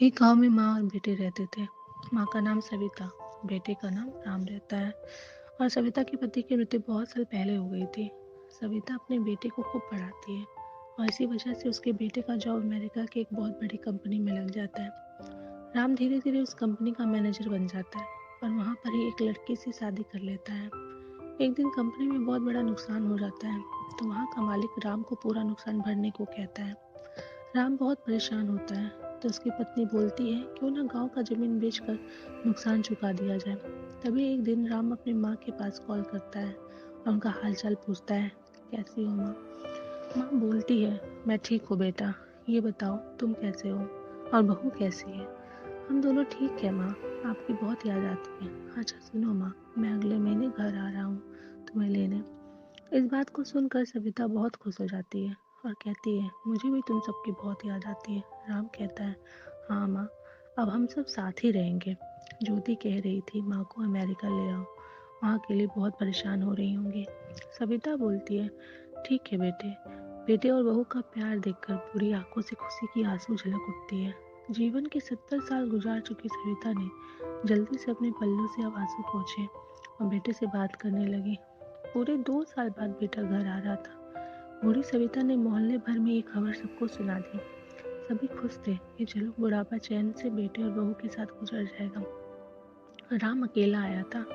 एक गांव में माँ और बेटे रहते थे। माँ का नाम सविता, बेटे का नाम राम रहता है। और सविता के पति की मृत्यु बहुत साल पहले हो गई थी। सविता अपने बेटे को खूब पढ़ाती है और इसी वजह से उसके बेटे का जॉब अमेरिका की एक बहुत बड़ी कंपनी में लग जाता है। राम धीरे धीरे उस कंपनी का मैनेजर बन जाता है और वहाँ पर ही एक लड़की से शादी कर लेता है। एक दिन कंपनी में बहुत बड़ा नुकसान हो जाता है, तो वहाँ का मालिक राम को पूरा नुकसान भरने को कहता है। राम बहुत परेशान होता है, तो उसकी पत्नी बोलती है क्यों ना गांव का जमीन बेचकर नुकसान चुका दिया जाए। तभी एक दिन राम अपनी माँ के पास कॉल करता है और उनका हालचाल पूछता है, कैसी हो माँ। माँ बोलती है, मैं ठीक हूँ बेटा, ये बताओ तुम कैसे हो और बहू कैसी है। हम दोनों ठीक है माँ, आपकी बहुत याद आती है। अच्छा सुनो माँ, मैं अगले महीने घर आ रहा हूँ तुम्हें लेने। इस बात को सुनकर सविता बहुत खुश हो जाती है और कहती है, मुझे भी तुम सबकी बहुत याद आती है। राम कहता है, हाँ माँ, अब हम सब साथ ही रहेंगे। ज्योति कह रही थी माँ को अमेरिका ले आओ, वहाँ के लिए बहुत परेशान हो रही होंगी। सविता बोलती है, ठीक है बेटे। बेटे और बहू का प्यार देखकर पूरी आंखों से खुशी की आंसू झलक उठती है। जीवन के 70 साल गुजार चुकी सविता ने जल्दी से अपने पल्लू से अब आंसू पोंछे और बेटे से बात करने लगी। पूरे 2 साल बाद बेटा घर आ रहा था। बूढ़ी सविता ने मोहल्ले भर में ये खबर सबको सुना दी। सभी खुश थे कि चलो बुढ़ापा चैन से बेटे और बहू के साथ गुजर जाएगा। राम अकेला आया था।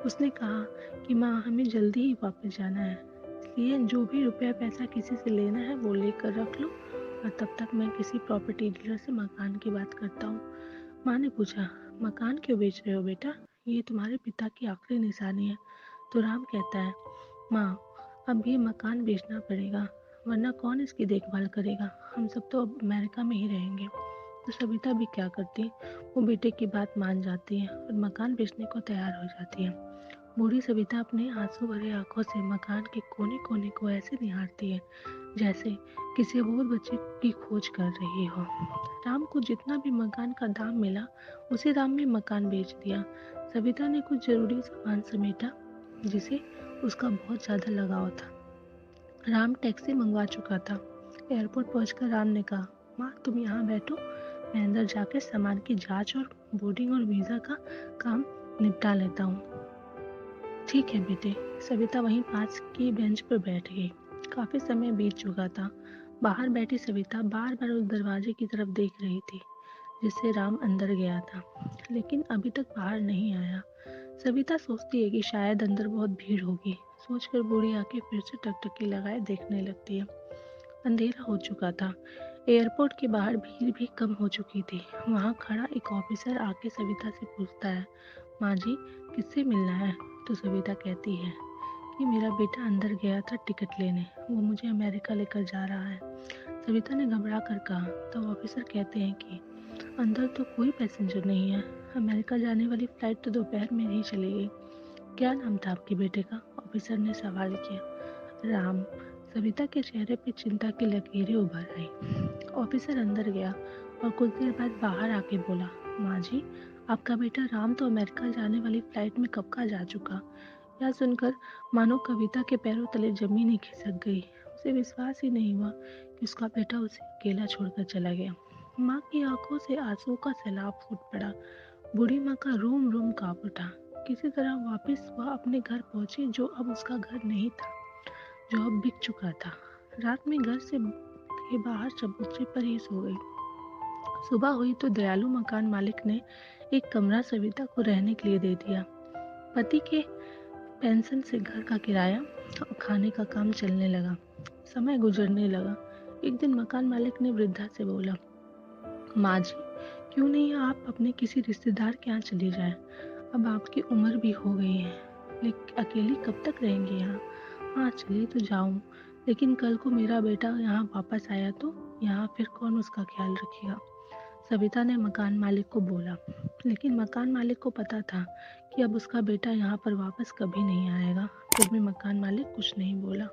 उसने कहा कि माँ हमें जल्दी ही वापस जाना है, इसलिए जो भी रुपया पैसा किसी से लेना है वो लेकर रख लो और तब तक मैं किसी प्रॉपर्टी डीलर से मकान की बात करता हूँ। माँ ने पूछा, मकान क्यों बेच रहे हो बेटा, ये तुम्हारे पिता की आखिरी निशानी है। तो राम कहता है, माँ अब ये मकान बेचना पड़ेगा, वरना कौन इसकी देखभाल करेगा, हम सब तो अब अमेरिका में ही रहेंगे। तो सविता भी क्या करती, वो बेटे की बात मान जाती है और मकान बेचने को तैयार हो जाती है। बूढ़ी सविता अपने आंसू भरे आंखों से मकान के कोने कोने को ऐसे निहारती है जैसे किसी और बच्चे की खोज कर रही हो। राम को जितना भी मकान का दाम मिला उसी दाम में मकान बेच दिया। सविता ने कुछ जरूरी सामान समेटा जिसे उसका बहुत ज्यादा लगाव था। राम टैक्सी मंगवा चुका था। एयरपोर्ट पहुंचकर राम ने कहा, माँ तुम यहाँ बैठो, मैं अंदर जाकर सामान की जांच और बोर्डिंग और वीजा का काम निपटा लेता हूँ। ठीक है बेटे। सविता वहीं पास की बेंच पर बैठ गई। काफी समय बीत चुका था। बाहर बैठी सविता बार बार उस दरवाजे की तरफ देख रही थी जिससे राम अंदर गया था, लेकिन अभी तक बाहर नहीं आया। सविता सोचती है कि शायद अंदर बहुत भीड़ होगी। सोचकर बूढ़ी आंखें फिर से टकटकी लगाए देखने लगती है। अंधेरा हो चुका था। एयरपोर्ट के बाहर भीड़ भी कम हो चुकी थी। वहां खड़ा एक ऑफिसर आके सविता से पूछता है, माँ जी किससे मिलना है। तो सविता कहती है कि मेरा बेटा अंदर गया था टिकट लेने, वो मुझे अमेरिका लेकर जा रहा है। सविता ने घबरा कर कहा। तो ऑफिसर कहते हैं कि अंदर तो कोई पैसेंजर नहीं है, अमेरिका जाने वाली फ्लाइट तो दोपहर में ही चली गई। क्या नाम था आपके बेटे का, ऑफिसर ने सवाल किया। राम। सविता के चेहरे पे चिंता की लकीरें उभर आई। ऑफिसर अंदर गया और कुछ देर बाद बाहर आके बोला, माँ जी आपका बेटा राम तो अमेरिका जाने वाली फ्लाइट में कब का जा चुका। यह सुनकर मानो कविता के पैरों तले जमीन ही खिसक गई। उसे विश्वास ही नहीं हुआ कि उसका बेटा उसे अकेला छोड़कर चला गया। माँ की आंखों से आंसू का सैलाब फूट पड़ा। बूढ़ी माँ का रोम रोम कांप उठा। किसी तरह वापस वह अपने घर पहुंची जो अब उसका घर नहीं था, जो अब बिक चुका था। रात में घर से के बाहर चबूतरे पर ही सो गई। सुबह हुई तो दयालु मकान मालिक ने एक कमरा सविता को रहने के लिए दे दिया। पति के पेंशन से घर का किराया और खाने का काम चलने लगा। समय गुजरने लगा। एक दिन मकान मालिक ने वृद्धा से बोला, माँ जी क्यों नहीं आप अपने किसी रिश्तेदार के यहाँ चली जाए, अब आपकी उम्र भी हो गई है, लेकिन अकेली कब तक रहेंगी यहाँ। हाँ चली तो जाऊँ, लेकिन कल को मेरा बेटा यहाँ वापस आया तो यहाँ फिर कौन उसका ख्याल रखेगा। सविता ने मकान मालिक को बोला, लेकिन मकान मालिक को पता था कि अब उसका बेटा यहाँ पर वापस कभी नहीं आएगा। फिर भी मकान मालिक कुछ नहीं बोला।